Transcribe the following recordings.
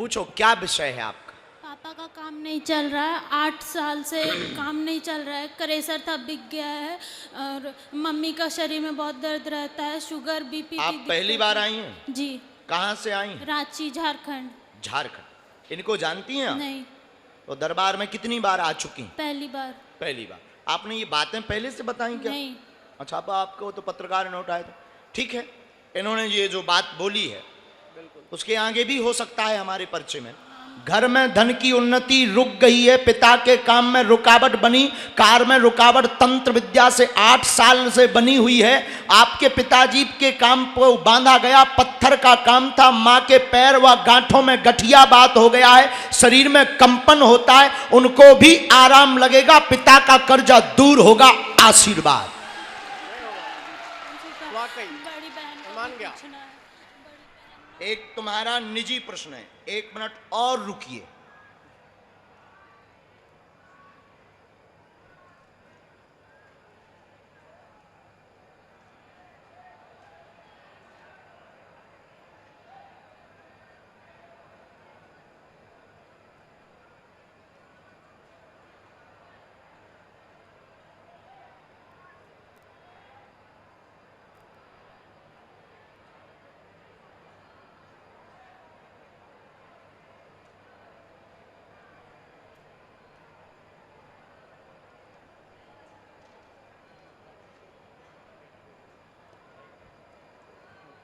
पूछो क्या विषय है आपका? पापा का काम नहीं चल रहा है, 8 साल से काम नहीं चल रहा है, क्रेशर था बिक गया है और मम्मी का शरीर में बहुत दर्द रहता है, शुगर बीपी की आप पहली दिक्कत बार है। आई हैं? जी। कहाँ से आई हैं? रांची झारखंड। झारखंड। इनको जानती हैं आप? नहीं, तो दरबार में कितनी बार आ चुकी हैं? पहली बार। पहली बार। आपने ये बातें पहले से बताई क्या? नहीं। अच्छा, अब आपको तो पत्रकार नोट आए थे। ठीक है, इन्होंने ये जो बात बोली है उसके आगे भी हो सकता है हमारे पर्चे में। घर में धन की उन्नति रुक गई है, पिता के काम में रुकावट बनी, कार में रुकावट तंत्र विद्या से 8 साल से बनी हुई है। आपके पिताजी के काम को बांधा गया, पत्थर का काम था, माँ के पैर व गांठों में गठिया बात हो गया है, शरीर में कंपन होता है, उनको भी आराम लगेगा, पिता का कर्जा दूर होगा। आशीर्वाद। बड़ी बहन को मान गया। पूछना है। एक तुम्हारा निजी प्रश्न है, 1 मिनट और रुकिए।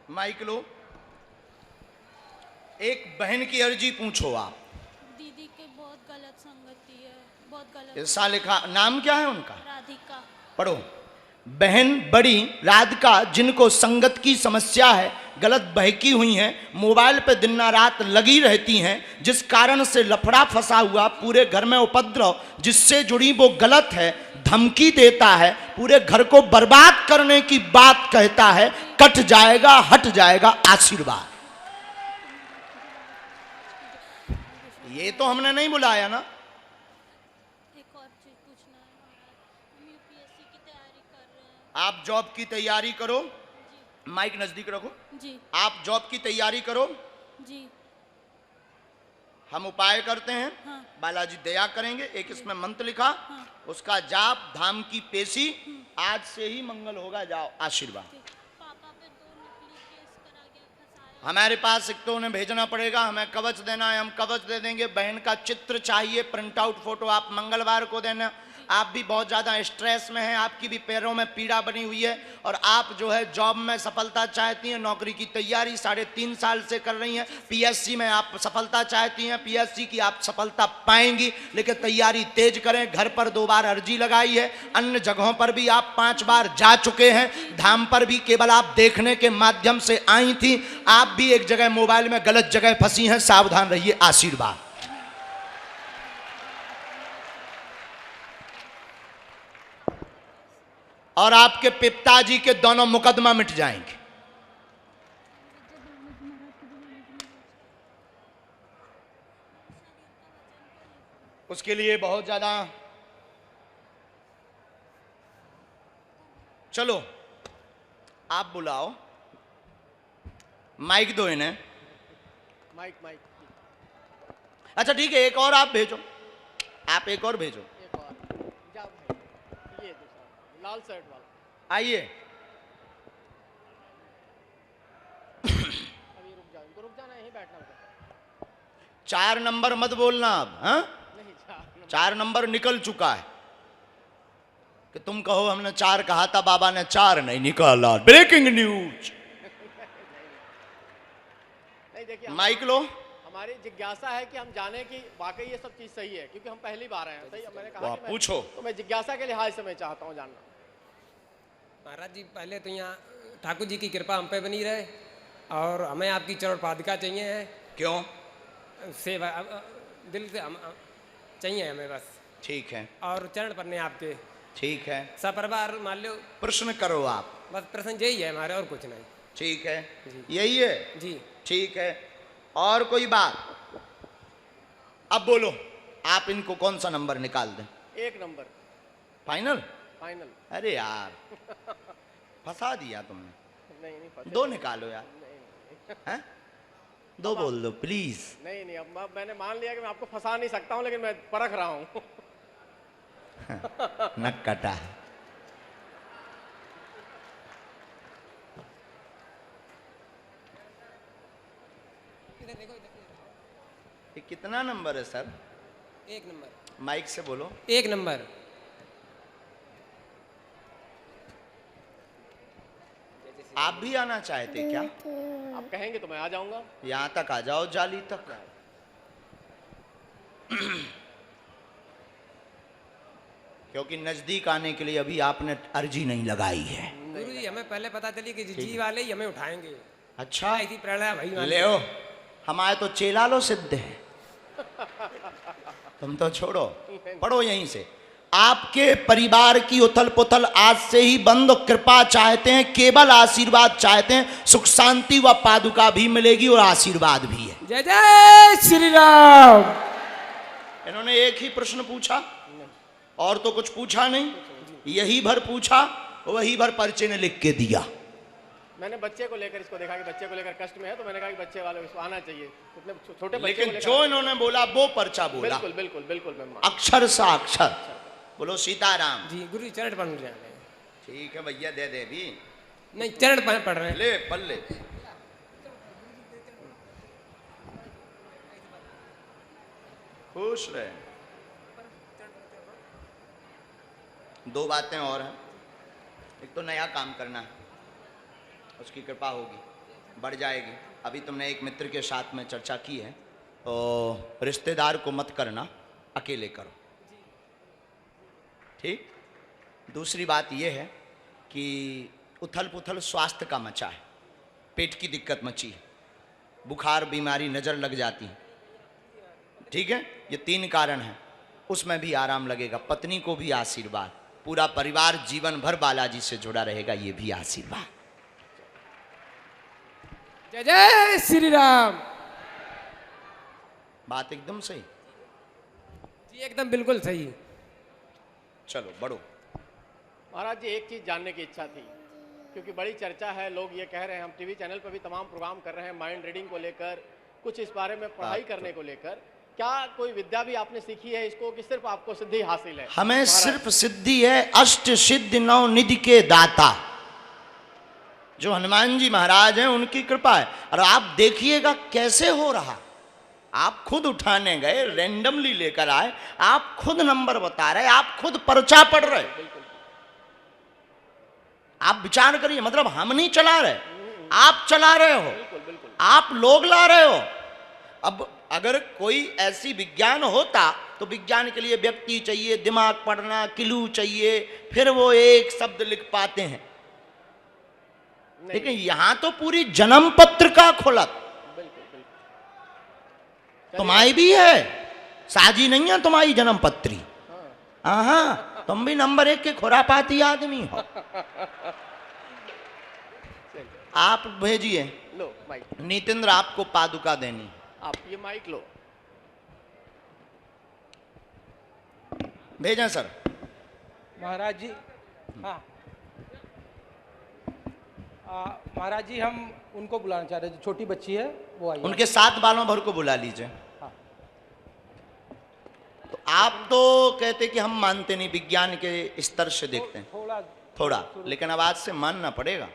माइक लो। एक बहन की अर्जी पूछो आप। दीदी के बहुत गलत संगति है, बहुत गलत। ऐसा लिखा, नाम क्या है उनका? राधिका। पढ़ो। बहन बड़ी राधिका, जिनको संगत की समस्या है, गलत बहकी हुई हैं, मोबाइल पे दिन रात लगी रहती हैं, जिस कारण से लफड़ा फंसा हुआ, पूरे घर में उपद्रव जिससे जुड़ी वो गलत है, धमकी देता है, पूरे घर को बर्बाद करने की बात कहता है, कट जाएगा, हट जाएगा। आशीर्वाद। ये तो हमने नहीं बुलाया ना। एक और चीज पूछना है, हम यूपीएससी की तैयारी कर रहे हैं। आप जॉब की तैयारी करो। माइक नजदीक रखो। जी। आप जॉब की तैयारी करो, जी। हम उपाय करते हैं। हाँ। बालाजी दया करेंगे। एक इसमें मंत्र लिखा, हाँ। उसका जाप, धाम की पेशी, आज से ही मंगल होगा। जाओ। आशीर्वाद। पापा पे 2 नकली केस करा गया, फंसाया। हमारे पास एक तो उन्हें भेजना पड़ेगा, हमें कवच देना है, हम कवच दे देंगे। बहन का चित्र चाहिए, प्रिंट आउट फोटो आप मंगलवार को देना। आप भी बहुत ज़्यादा स्ट्रेस में हैं, आपकी भी पैरों में पीड़ा बनी हुई है, और आप जो है जॉब में सफलता चाहती हैं, नौकरी की तैयारी 3.5 साल से कर रही हैं, पीएससी में आप सफलता चाहती हैं, पीएससी की आप सफलता पाएंगी, लेकिन तैयारी तेज करें। घर पर 2 बार अर्जी लगाई है, अन्य जगहों पर भी आप 5 बार जा चुके हैं, धाम पर भी केवल आप देखने के माध्यम से आई थी। आप भी एक जगह मोबाइल में गलत जगह फंसी हैं, सावधान रहिए। आशीर्वाद। और आपके पिताजी के दोनों मुकदमा मिट जाएंगे। उसके लिए बहुत ज्यादा, चलो आप बुलाओ, माइक दो इन्हें। माइक अच्छा ठीक है, एक और आप भेजो, आप एक और भेजो। एक और जाओ भाई, ये दूसरा लाल शर्ट वाला। आइए। अभी रुक जाओ, इनको रुक जाना, यहीं बैठना होगा। 4 नंबर मत बोलना अब। हाँ, नहीं 4 नंबर निकल चुका है। कि तुम कहो हमने 4 कहा था, बाबा ने 4 नहीं निकाला। Breaking news. नहीं देखिए, माइक लो। हमारी जिज्ञासा है कि हम जाने कि वाकई ये सब चीज़ सही है, क्योंकि हम पहली बार आए हैं। सही, मैंने कहा कि पूछो। तो मैं जिज्ञासा के लिहाज से मैं चाहता हूँ जानना। महाराज जी, पहले तो यहाँ ठाकुर जी की कृपा हम पे बनी रहे, और हमें आपकी चरण पादुका चाहिए है। क्यों? सेवा दिल से हम चाहिए हमें बस। ठीक है, और चरण पन्ने आपके, ठीक है, सपरिवार मान लो। प्रश्न करो आप। बस प्रश्न यही है हमारे, और कुछ नहीं। ठीक है, जी। यही है जी। ठीक है, और कोई बात? अब बोलो, आप इनको कौन सा नंबर निकाल दें? 1 नंबर फाइनल? फाइनल। अरे यार, फंसा दिया तुमने। नहीं फंसे। 2 निकालो यार। नहीं हैं? 2 बोल दो प्लीज। नहीं नहीं, अब मैंने मान लिया कि मैं आपको फंसा नहीं सकता हूँ, लेकिन मैं परख रहा हूँ। नक कटा है। ये कितना नंबर है सर? 1 नंबर। माइक से बोलो। 1 नंबर। आप भी आना चाहते क्या? आप कहेंगे तो मैं आ जाऊंगा। यहाँ तक आ जाओ, जाली तक। क्योंकि नजदीक आने के लिए अभी आपने अर्जी नहीं लगाई है। गुरुजी हमें पहले पता चली कि जी वाले ही हमें उठाएंगे। अच्छा, ऐसी प्रेरणा भाई मान ले ओ, हमारे तो चेला लो सिद्ध है। तुम तो छोड़ो, पढ़ो यहीं से। आपके परिवार की उथल पुथल आज से ही बंद। कृपा चाहते हैं, केवल आशीर्वाद चाहते हैं। सुख शांति व पादुका भी मिलेगी और आशीर्वाद भी है। जय जय श्री राम। इन्होंने एक ही प्रश्न पूछा और तो कुछ पूछा नहीं, यही भर पूछा, वही भर पर्चे ने लिख के दिया। मैंने बच्चे को लेकर इसको देखा कि बच्चे को लेकर कष्ट में है, तो मैंने कहा कि बच्चे वाले इसको आना चाहिए। इतने छोटे बच्चे लेकिन को जो इन्होंने बोला वो पर्चा बोला। बिल्कुल बिल्कुल बिल्कुल मैं अक्षर सा अक्षर। बोलो सीताराम। जी गुरु चरण पढ़ रहे हैं। ठीक है भैया, दे दे भी। नहीं चरण पढ़ रहे हैं। ले पढ़ ले। खुश रहे। दो बातें और हैं। एक तो नया काम करना है, उसकी कृपा होगी, बढ़ जाएगी। अभी तुमने एक मित्र के साथ में चर्चा की है, तो रिश्तेदार को मत करना, अकेले करो, ठीक। दूसरी बात यह है कि उथल पुथल स्वास्थ्य का मचा है, पेट की दिक्कत मची है, बुखार बीमारी नज़र लग जाती है, ठीक है। ये 3 कारण हैं, उसमें भी आराम लगेगा। पत्नी को भी आशीर्वाद, पूरा परिवार जीवन भर बालाजी से जुड़ा रहेगा, ये भी आशीर्वाद। जय जय श्री राम। बात एकदम सही। जी एकदम बिल्कुल सही। चलो बढ़ो। महाराज जी, एक चीज जानने की इच्छा थी, क्योंकि बड़ी चर्चा है, लोग ये कह रहे हैं, हम टीवी चैनल पर भी तमाम प्रोग्राम कर रहे हैं माइंड रीडिंग को लेकर, कुछ इस बारे में पढ़ाई करने को लेकर, क्या कोई विद्या भी आपने सीखी है इसको, कि सिर्फ आपको सिद्धि हासिल है? हमें सिर्फ सिद्धि है, अष्ट सिद्धि 9 निधि के दाता जो हनुमान जी महाराज हैं, उनकी कृपा है। और आप देखिएगा कैसे हो रहा। आप खुद उठाने गए, रैंडमली लेकर आए, आप खुद नंबर बता रहे, आप खुद पर्चा पढ़ रहे। आप विचार करिए, मतलब हम नहीं चला रहे, आप चला रहे हो, आप लोग ला रहे हो। अब अगर कोई ऐसी विज्ञान होता तो विज्ञान के लिए व्यक्ति चाहिए, दिमाग पढ़ना, क्लू चाहिए, फिर वो एक शब्द लिख पाते हैं। लेकिन यहां तो पूरी जन्म पत्र का खुलत तुम्हारी भी है, साजी नहीं है तुम्हारी जन्म पत्री। हाँ, तुम भी नंबर 1 के खुरापाती आदमी हो। आप भेजिए। लो माइक, नितेंद्र आपको पादुका देनी। आप ये माइक लो। भेजें सर। महाराज जी, हाँ महाराज जी, हम उनको बुलाना चाह रहे हैं, जो छोटी बच्ची है वो आई है। उनके 7 बालों भर को बुला लीजिए। हाँ। तो आप तो कहते कि हम मानते नहीं, विज्ञान के स्तर से देखते हैं थोड़ा, लेकिन अब आज से मानना पड़ेगा।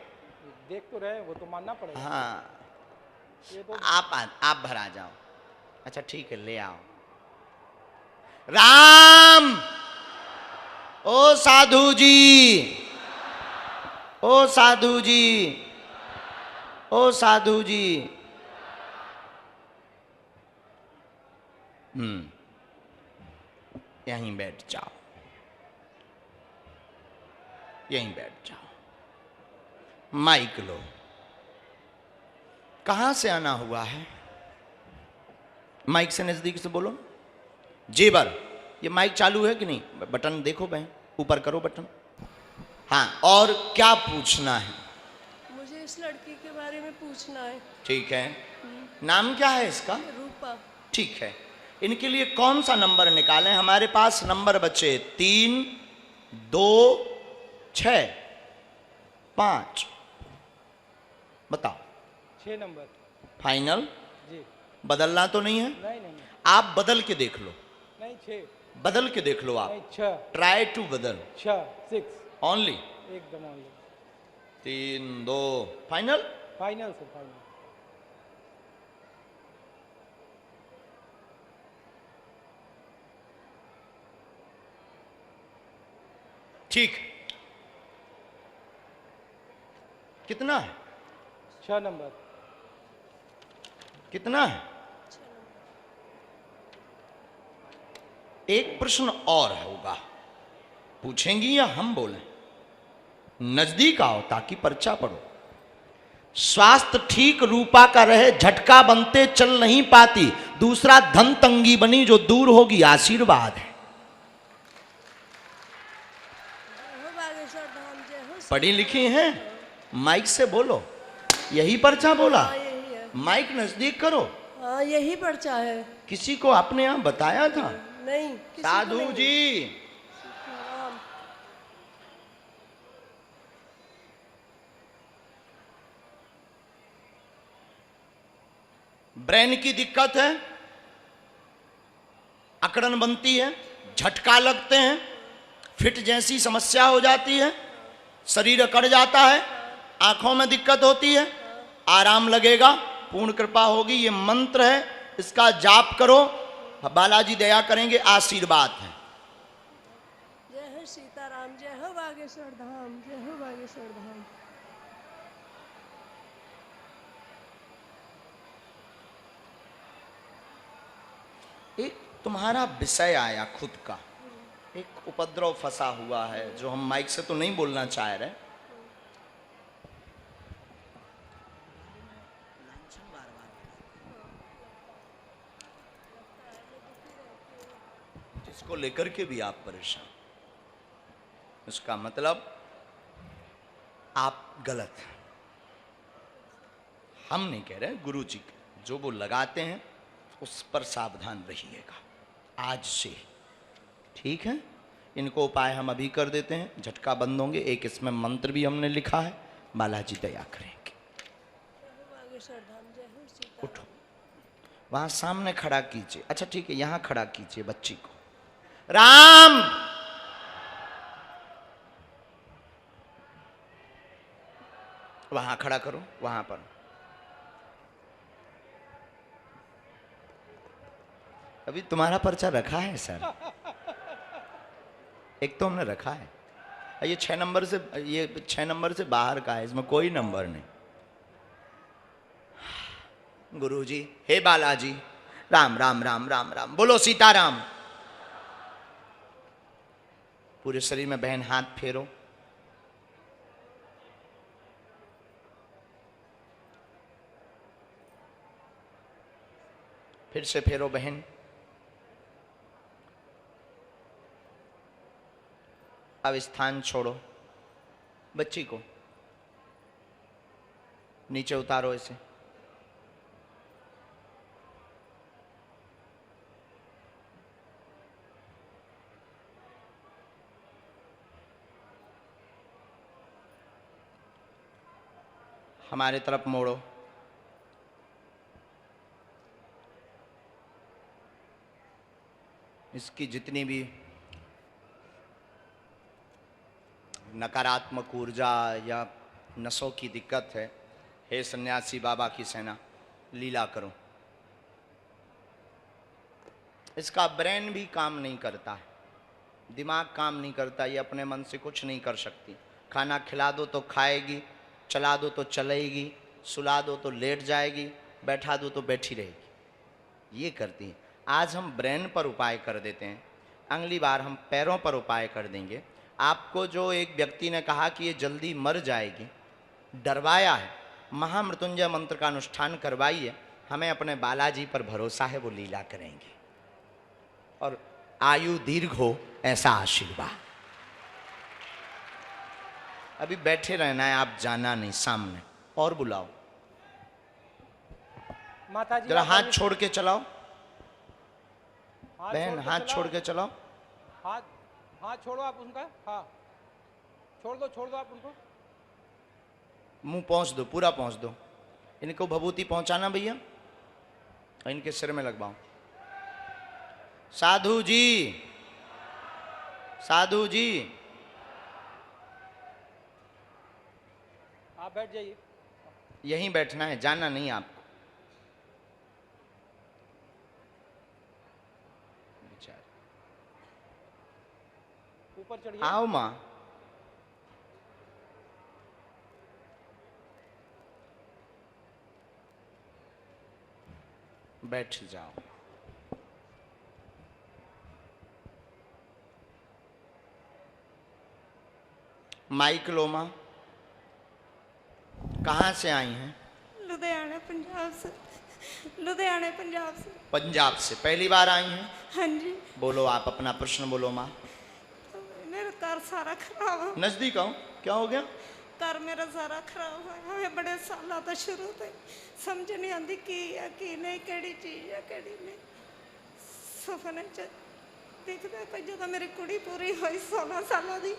देख तो रहे, वो तो मानना पड़ेगा। हाँ, ये तो आप भरा जाओ। अच्छा ठीक है, ले आओ। राम, ओ साधु जी, ओ साधु जी, ओ साधु जी। यहीं बैठ जाओ, यहीं बैठ जाओ। माइक लो। कहां से आना हुआ है? माइक से नजदीक से बोलो। जेबर, ये माइक चालू है कि नहीं? बटन देखो बहन, ऊपर करो बटन। हाँ, और क्या पूछना है? मुझे इस लड़की के बारे में पूछना है। ठीक है, नाम क्या है इसका? रूपा। ठीक है, इनके लिए कौन सा नंबर निकालें? हमारे पास नंबर बचे 3, 2, 6, 5। बताओ। 6 नंबर फाइनल? जी। बदलना तो नहीं है? नहीं आप बदल के देख लो, नहीं 6, बदल के देख लो आप, नहीं 6, ट्राई टू बदल 6, 6 ओनली। एकदम only. 3 2 final. Final sir, final. ठीक, कितना है? 6 नंबर। कितना है? एक प्रश्न और होगा, पूछेंगी या हम बोलें? नजदीक आओ ताकि पर्चा पढ़ो। स्वास्थ्य ठीक रूपा का रहे, झटका बनते चल नहीं पाती, दूसरा धन तंगी बनी जो दूर होगी आशीर्वाद है। जय हो बागेश्वर धाम, जय हो। पढ़ी लिखी हैं, माइक से बोलो। यही पर्चा बोला? हाँ यही है। माइक नजदीक करो। हाँ यही पर्चा है। किसी को आपने यहां बताया था? नहीं किसी को साधु नहीं। जी, राम। ब्रेन की दिक्कत है, अकड़न बनती है, झटका लगते हैं, फिट जैसी समस्या हो जाती है, शरीर अकड़ जाता है, आंखों में दिक्कत होती है, आराम लगेगा, पूर्ण कृपा होगी। ये मंत्र है, इसका जाप करो, बालाजी दया करेंगे, आशीर्वाद है। जय हो सीताराम, जय हो बागेश्वर धाम, जय हो बागेश्वर धाम। एक तुम्हारा विषय आया खुद का, एक उपद्रव फंसा हुआ है जो हम माइक से तो नहीं बोलना चाह रहे। जिसको लेकर के भी आप परेशान, उसका मतलब आप गलत हैं। हम नहीं कह रहे, गुरु जी जो वो लगाते हैं उस पर सावधान रहिएगा आज से, ठीक है? इनको उपाय हम अभी कर देते हैं, झटका बंद होंगे। एक इसमें मंत्र भी हमने लिखा है, बालाजी दया करेंगे। जय हो बागेश्वर धाम, जय हो सीताराम। उठो, वहां सामने खड़ा कीजिए। अच्छा ठीक है, यहां खड़ा कीजिए बच्ची को। राम, वहां खड़ा करो, वहां पर। अभी तुम्हारा पर्चा रखा है सर, एक तो हमने रखा है। ये 6 नंबर से, ये 6 नंबर से बाहर का है, इसमें कोई नंबर नहीं। गुरुजी, हे बालाजी, राम राम राम राम राम, बोलो सीताराम। पूरे शरीर में बहन हाथ फेरो। फिर से फेरो बहन। अब स्थान छोड़ो, बच्ची को नीचे उतारो इसे। हमारे तरफ मोड़ो। इसकी जितनी भी नकारात्मक ऊर्जा या नसों की दिक्कत है, हे सन्यासी बाबा की सेना, लीला करो। इसका ब्रेन भी काम नहीं करता है, दिमाग काम नहीं करता, ये अपने मन से कुछ नहीं कर सकती। खाना खिला दो तो खाएगी, चला दो तो चलेगी, सुला दो तो लेट जाएगी, बैठा दो तो बैठी रहेगी, ये करती है। आज हम ब्रेन पर उपाय कर देते हैं, अगली बार हम पैरों पर उपाय कर देंगे। आपको जो एक व्यक्ति ने कहा कि ये जल्दी मर जाएगी, डरवाया है, महामृत्युंजय मंत्र का अनुष्ठान करवाइए। हमें अपने बालाजी पर भरोसा है, वो लीला करेंगे और आयु दीर्घ हो, ऐसा आशीर्वाद। अभी बैठे रहना है, आप जाना नहीं, सामने और बुलाओ। माताजी जरा आप हाथ आइए। छोड़ के चलाओ हाथ बहन, छोड़ के हाथ चलाओ। छोड़ के चलाओ। हाथ हाथ छोड़ो आप उनका। हाँ छोड़ दो आप उनको। मुंह पहुंच दो, पूरा पहुंच दो। इनको भभूति पहुंचाना भैया, और इनके सिर में लगवाओ। साधु जी, साधु जी, आप बैठ जाइए। यहीं बैठना है, जाना नहीं आपको। बेचारे, ऊपर चढ़िए। आओ माँ। बैठ जाओ। माइक लो माँ। कहाँ से आई हैं? लुधियाना पंजाब से। लुधियाना पंजाब से। पंजाब से पहली बार आई हैं? हाँ जी। बोलो, आप अपना प्रश्न बोलो माँ। मेरा घर सारा खराब है। नजदीक आओ। क्या हो गया? घर मेरा सारा खराब होया है बड़े सालों तो शुरू से समझ नहीं आती की है की नहीं, केड़ी चीज है केड़ी नहीं। सुपने च दिखता पे जो मेरी कुड़ी पूरी हुई 16 सालों की,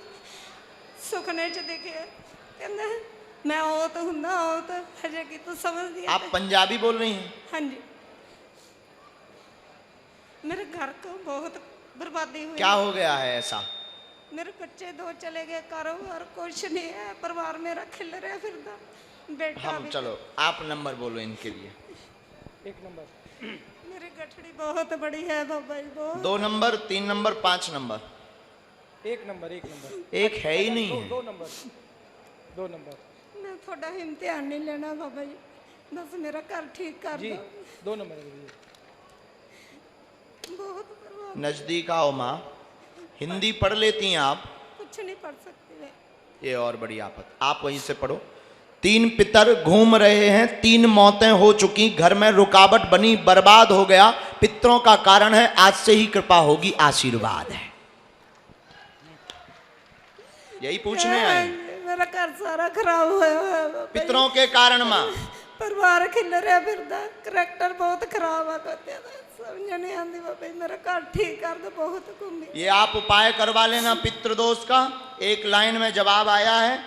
सुपने च दिखे कहते मैं ओ तो हुंदा ओ तो हजे की तू समझ दिया। आप पंजाबी बोल रही हैं? हाँ जी। मेरे घर को बहुत बर्बादी हुई। क्या हो गया है ऐसा? मेरे बच्चे 2 चले गए, कारोबार कुछ नहीं है, परिवार मेरा खिल रहा फिरदा, बेटा हम भी। चलो आप नंबर बोलो इनके लिए। 1 नंबर। मेरी गठड़ी बहुत बड़ी है बाबा जी, बहुत। 2 number, 3 number, 5 number. 1 number, 1 number. एक है ही नहीं है। 2 नंबर, 2 नंबर। मैं थोड़ा इम्तिहान नहीं लेना बाबा जी, बस मेरा घर ठीक कर जी दो। 2 नंबर दीजिए। बहुत बर्बाद। नजदीक आओ माँ। हिंदी पढ़ लेती हैं आप? कुछ नहीं पढ़ सकती मैं। ये और बड़ी आफत। आप वहीं से पढ़ो। 3 पितर घूम रहे हैं, 3 मौतें हो चुकी, घर में रुकावट बनी, बर्बाद हो गया। पितरों का कारण है, आज से ही कृपा होगी, आशीर्वाद है। यही पूछने आए। मेरा घर सारा खराब हुआ है बाबा जी। पितरों के कारण माँ। परिवार खिल रहा फिरदा, करैक्टर बहुत खराब है कहते समझ नहीं आती बाबा जी, मेरा घर ठीक कर दो, बहुत घूमी। ये आप उपाय करवा लेना पितृदोष का। एक लाइन में जवाब आया है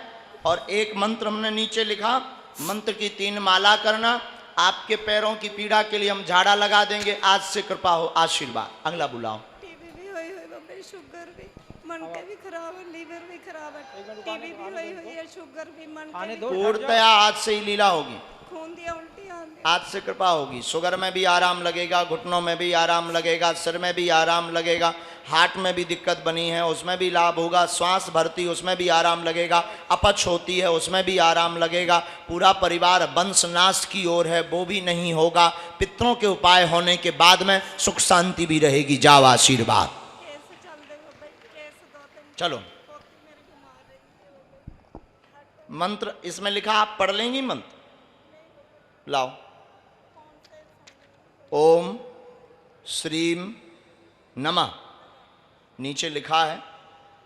और एक मंत्र हमने नीचे लिखा। मंत्र की 3 माला करना। आपके पैरों की पीड़ा के लिए हम झाड़ा लगा देंगे, आज से कृपा हो, आशीर्वाद। अगला बुलाओ। टीबी भी हुई हुई बाबा जी, शुगर भी, मन के भी खराब है, लीवर भी खराब है, टीबी भी हुई है, शुगर भी, मन के भी, पूर्णतया आज से ही लीला होगी। खून दिया उल्टी आंधी। आज से कृपा होगी। शुगर में भी आराम लगेगा, घुटनों में भी आराम लगेगा, सिर में भी आराम लगेगा, हार्ट में भी दिक्कत बनी है उसमें भी लाभ होगा, श्वास भरती उसमें भी आराम लगेगा, अपच होती है उसमें भी आराम लगेगा। पूरा परिवार वंशनाश की ओर है, वो भी नहीं होगा। पितरों के उपाय होने के बाद में सुख शांति भी रहेगी। जाओ आशीर्वाद। कैसे चल दे बाबा जी, कैसे 2-3 चलो पोती मेरी बीमार रही है। मंत्र इसमें लिखा, आप पढ़ लेंगी मंत्र? लाओ। ओम श्रीम नमः। नीचे लिखा है,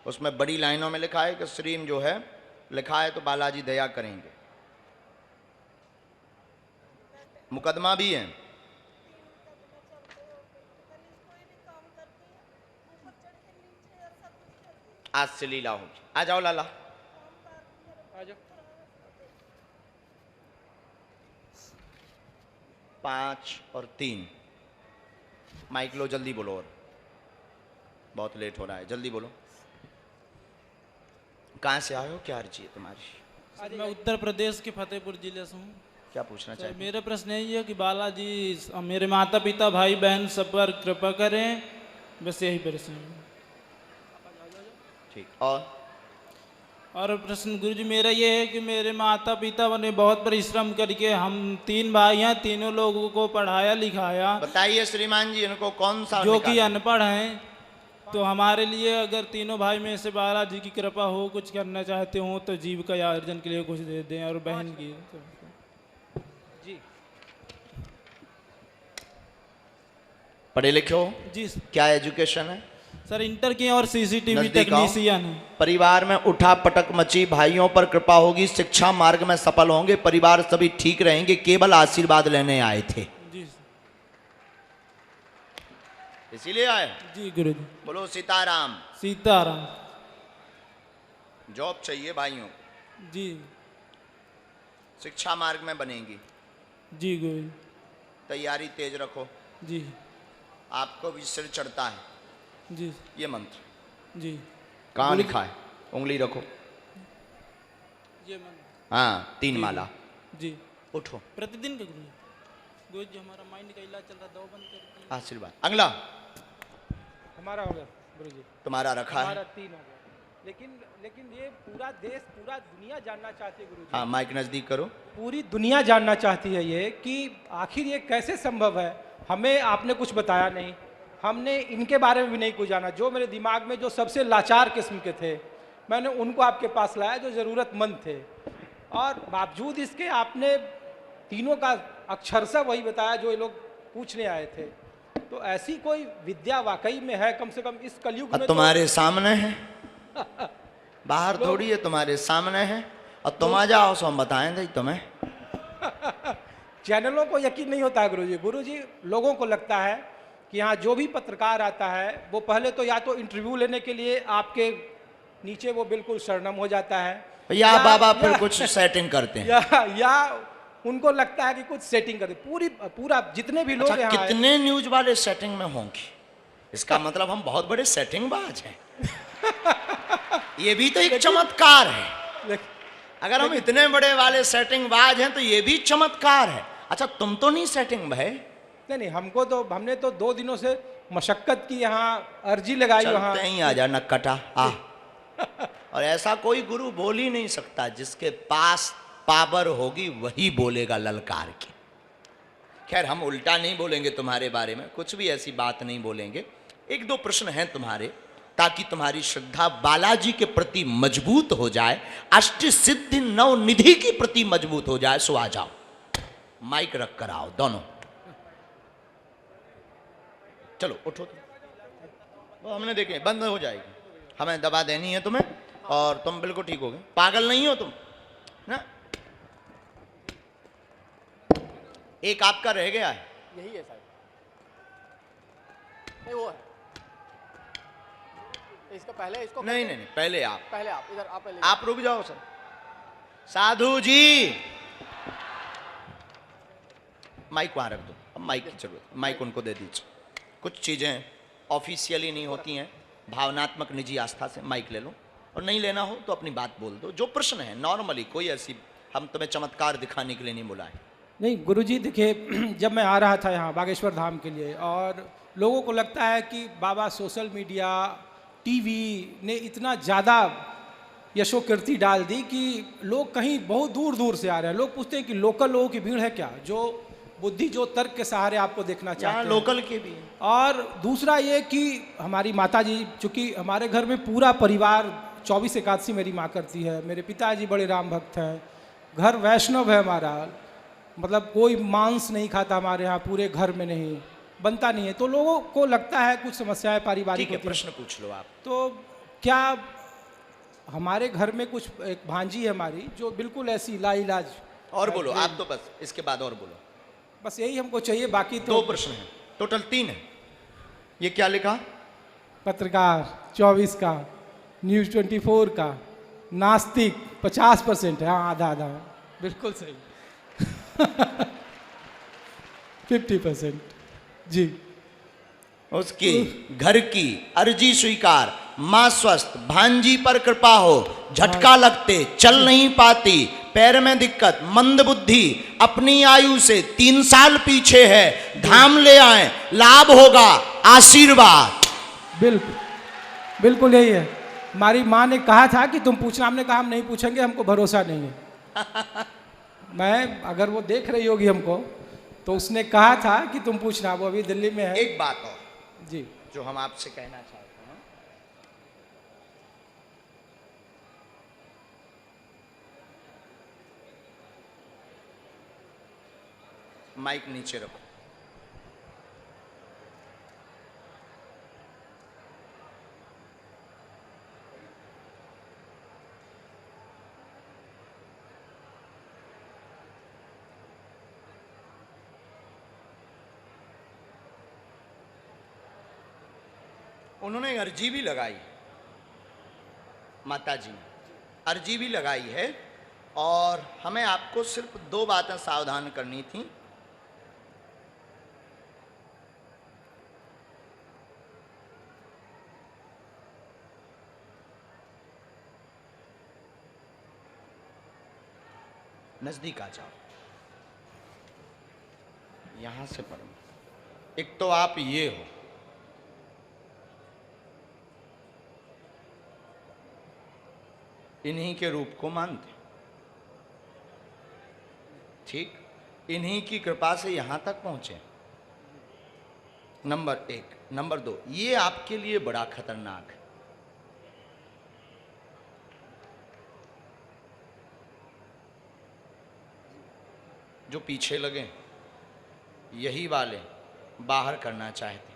उसमें बड़ी लाइनों में लिखा है कि श्रीम जो है लिखा है तो बालाजी दया करेंगे। मुकदमा भी है। आज से लीला होगी। आ जाओ लाला। आ जाओ। 5 और 3। माइक लो, जल्दी बोलो, और बहुत लेट हो रहा है, जल्दी बोलो। कहाँ से आए हो, क्या अर्जी है तुम्हारी? मैं उत्तर प्रदेश के फतेहपुर जिले से हूँ। क्या पूछना सर, चाहिए? मेरा प्रश्न यही है कि बालाजी मेरे माता पिता भाई बहन सब पर कृपा करें, बस यही प्रश्न है। ठीक। और प्रश्न गुरुजी मेरा ये है कि मेरे माता पिता ने बहुत परिश्रम करके, हम 3 भाई हैं, तीनों लोगों को पढ़ाया लिखाया। बताइए श्रीमान जी, इनको कौन सा जो कि निकाला? अनपढ़ हैं, तो हमारे लिए अगर तीनों भाई में से बालाजी की कृपा हो, कुछ करना चाहते हो तो जीविका अर्जन के लिए कुछ दे दें। और बहन की जी पढ़े लिखे हो? जी क्या एजुकेशन है? सर, इंटर की और सीसीटीवी नजदीक आओ। टेक्नीशियन है। परिवार में उठा पटक मची, भाइयों पर कृपा होगी, शिक्षा मार्ग में सफल होंगे, परिवार सभी ठीक रहेंगे, केवल आशीर्वाद लेने आए थे, जी इसीलिए आए। जी गुरुजी। बोलो सीताराम। सीताराम। जॉब चाहिए भाइयों को, जी शिक्षा मार्ग में बनेंगी, जी गुरुजी। तैयारी तेज रखो। जी आपको भी सिर चढ़ता है जी ये मंत्र जी कहाँ लिखा है? उंगली रखो। ये मन हाँ 3 माला। जी उठो। प्रतिदिन का गुरु जी हमारा माइंड का इलाज चल रहा, दवा बंद कर। आशीर्वाद। अगला हमारा हो गया गुरु जी, तुम्हारा रखा है। हमारा 3 हो गया। लेकिन ये पूरा देश, पूरा दुनिया जानना चाहती है गुरु जी। हाँ माइक नजदीक करो। पूरी दुनिया जानना चाहती है ये कि आखिर ये कैसे संभव है। हमें आपने कुछ बताया नहीं, हमने इनके बारे में भी नहीं कुछ जाना। जो मेरे दिमाग में जो सबसे लाचार किस्म के थे, मैंने उनको आपके पास लाया जो ज़रूरतमंद थे, और बावजूद इसके आपने तीनों का अक्षरशः वही बताया जो ये लोग पूछने आए थे। तो ऐसी कोई विद्या वाकई में है, कम से कम इस कलयुग में। तुम्हारे सामने है, बाहर थोड़ी है, तुम्हारे सामने है। और तुम आ जाओ सो हम बताएंगे तुम्हें। चैनलों को यकीन नहीं होता है गुरुजी। गुरुजी लोगों को लगता है कि यहाँ जो भी पत्रकार आता है वो पहले तो या तो इंटरव्यू लेने के लिए आपके नीचे वो बिल्कुल शरणम हो जाता है, या बाबा फिर कुछ सेटिंग करते हैं, या उनको लगता है कि कुछ सेटिंग करते। पूरा जितने भी लोग अच्छा, यहाँ कितने न्यूज वाले सेटिंग में होंगे? इसका मतलब हम बहुत बड़े सेटिंग बाज हैं। ये भी तो एक चमत्कार है। अगर हम इतने बड़े वाले सेटिंग बाज हैं तो ये भी चमत्कार है। अच्छा तुम तो नहीं सेटिंग भाई? नहीं, हमने तो 2 दिनों से मशक्कत की, यहाँ अर्जी लगाई, वहाँ चलते ही आ जा नक्कटा आ। और ऐसा कोई गुरु बोल ही नहीं सकता, जिसके पास पावर होगी वही बोलेगा ललकार की। खैर हम उल्टा नहीं बोलेंगे तुम्हारे बारे में, कुछ भी ऐसी बात नहीं बोलेंगे। 1-2 प्रश्न हैं तुम्हारे, ताकि तुम्हारी श्रद्धा बालाजी के प्रति मजबूत हो जाए, अष्ट सिद्धि 9 निधि के प्रति मजबूत हो जाए। सो आ जाओ, माइक रख कर आओ दोनों। चलो उठो। वो हमने देखे बंद हो जाएगी, हमें दवा देनी है तुम्हें, और तुम बिल्कुल ठीक हो गए। पागल नहीं हो तुम ना। एक आपका रह गया है। यही है शायद, नहीं वो है इसका पहले, इसको नहीं नहीं नहीं, पहले आप इधर आप पहले। आप रुक जाओ सर। साधु जी माइक वहां रख दो। अब माइक की जरूरत, माइक उनको दे दीजिए। कुछ चीजें ऑफिशियली नहीं होती हैं, भावनात्मक निजी आस्था से माइक ले लो, और नहीं लेना हो तो अपनी बात बोल दो। जो प्रश्न है नॉर्मली, कोई ऐसी हम तुम्हें चमत्कार दिखाने के लिए नहीं बुलाए। नहीं गुरुजी, देखिए जब मैं आ रहा था यहाँ बागेश्वर धाम के लिए, और लोगों को लगता है कि बाबा सोशल मीडिया, टीवी ने इतना ज़्यादा यशोकीर्ति डाल दी कि लोग कहीं बहुत दूर दूर से आ रहे हैं। लोग पूछते हैं कि लोकल लोगों की भीड़ है क्या, जो बुद्धि, जो तर्क के सहारे आपको देखना चाहते हैं। लोकल के भी हैं। और दूसरा ये कि हमारी माता जी, चूँकि हमारे घर में पूरा परिवार 24 एकादशी मेरी माँ करती है, मेरे पिताजी बड़े राम भक्त हैं, घर वैष्णव है हमारा, मतलब कोई मांस नहीं खाता हमारे यहाँ, पूरे घर में नहीं बनता नहीं है। तो लोगों को लगता है कुछ समस्याएं पारिवारिक होती हैं। प्रश्न पूछ लो आप। तो क्या हमारे घर में कुछ, एक भांजी है हमारी जो बिल्कुल ऐसी लाइलाज। और बोलो आप तो, बस इसके बाद और बोलो। बस यही हमको चाहिए, बाकी तो 2 प्रश्न हैं, टोटल 3 है। ये क्या लिखा? पत्रकार 24 का, न्यूज़ 24 का, नास्तिक 50% है। हाँ आधा आधा, बिल्कुल सही। 50% जी। उसकी घर की अर्जी स्वीकार, माँ स्वस्थ, भांजी पर कृपा हो, झटका लगते चल नहीं पाती, पैर में दिक्कत, मंद बुद्धि, अपनी आयु से 3 साल पीछे है, धाम ले आए, लाभ होगा, आशीर्वाद। बिल्कुल बिल्कुल यही है। हमारी माँ ने कहा था कि तुम पूछना, हमने कहा हम नहीं पूछेंगे, हमको भरोसा नहीं है। मैं, अगर वो देख रही होगी हमको, तो उसने कहा था कि तुम पूछना, वो अभी दिल्ली में है। एक बात और जी, जो हम आपसे कहना चाहते हैं, माइक नीचे रखो। उन्होंने अर्जी भी लगाई, माता जी ने अर्जी भी लगाई है, और हमें आपको सिर्फ 2 बातें सावधान करनी थी। नजदीक आ जाओ, यहां से पढ़ो। एक तो आप ये हो, इन्हीं के रूप को मानते, ठीक, इन्हीं की कृपा से यहां तक पहुंचे, नंबर एक। नंबर दो, ये आपके लिए बड़ा खतरनाक है। जो पीछे लगे यही वाले बाहर करना चाहते,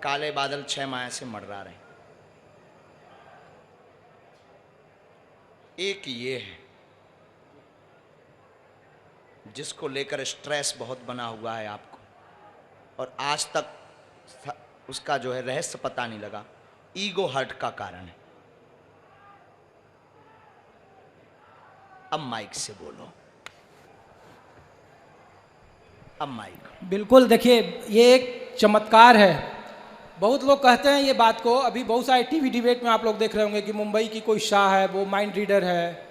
काले बादल 6 माह से मंडरा रहे। एक ये है जिसको लेकर स्ट्रेस बहुत बना हुआ है आपको, और आज तक उसका जो है रहस्य पता नहीं लगा। ईगो हर्ट का कारण है। अब माइक से बोलो, अब माइक। बिल्कुल, देखिए ये एक चमत्कार है। बहुत लोग कहते हैं ये बात को, अभी बहुत सारे टीवी डिबेट में आप लोग देख रहे होंगे कि मुंबई की कोई शाह है, वो माइंड रीडर है,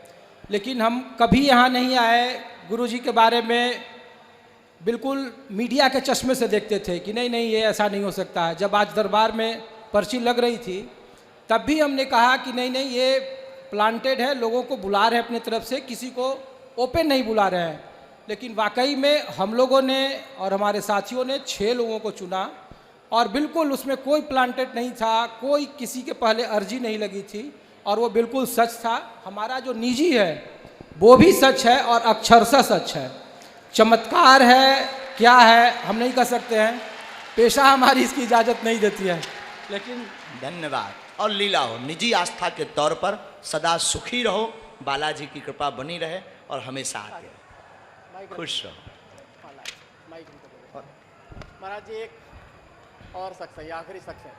लेकिन हम कभी यहाँ नहीं आए। गुरुजी के बारे में बिल्कुल मीडिया के चश्मे से देखते थे कि नहीं नहीं ये ऐसा नहीं हो सकता है। जब आज दरबार में पर्ची लग रही थी तब भी हमने कहा कि नहीं नहीं ये प्लांटेड है, लोगों को बुला रहे हैं अपनी तरफ से, किसी को ओपन नहीं बुला रहे हैं। लेकिन वाकई में हम लोगों ने और हमारे साथियों ने 6 लोगों को चुना और बिल्कुल उसमें कोई प्लांटेड नहीं था, कोई किसी के पहले अर्जी नहीं लगी थी, और वो बिल्कुल सच था। हमारा जो निजी है वो भी सच है और अक्षरशः सच है। चमत्कार है क्या है हम नहीं कह सकते हैं, पेशा हमारी इसकी इजाज़त नहीं देती है, लेकिन धन्यवाद। और लीला हो, निजी आस्था के तौर पर सदा सुखी रहो, बालाजी की कृपा बनी रहे और हमेशा आगे खुश रहो। महाराज जी एक और शख्स है, ये आखिरी शख्स है,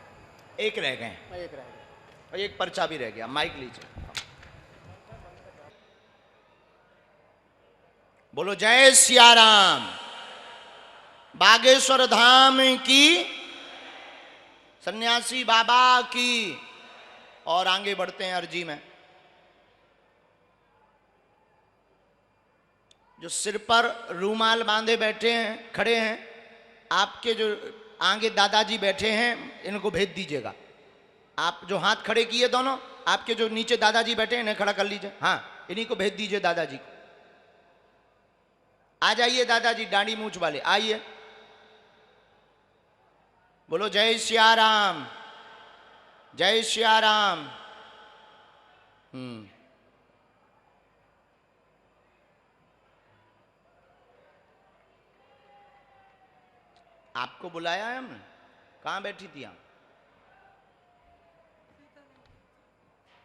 एक रह गए एक रह गया और एक पर्चा भी रह गया। माइक लीजिए, बोलो जय सिया राम। बागेश्वर धाम की, सन्यासी बाबा की। और आगे बढ़ते हैं अर्जी में। जो सिर पर रूमाल बांधे बैठे हैं, खड़े हैं, आपके जो आगे दादाजी बैठे हैं इनको भेज दीजिएगा। आप जो हाथ खड़े किए दोनों, आपके जो नीचे दादाजी बैठे हैं इन्हें खड़ा कर लीजिए। हाँ, इन्हीं को भेज दीजिए दादाजी को। आ जाइए दादाजी, दाढ़ी मूंछ वाले, आइए। बोलो जय सिया राम, जय सिया राम। आपको बुलाया है हमने, कहाँ बैठी थी आप?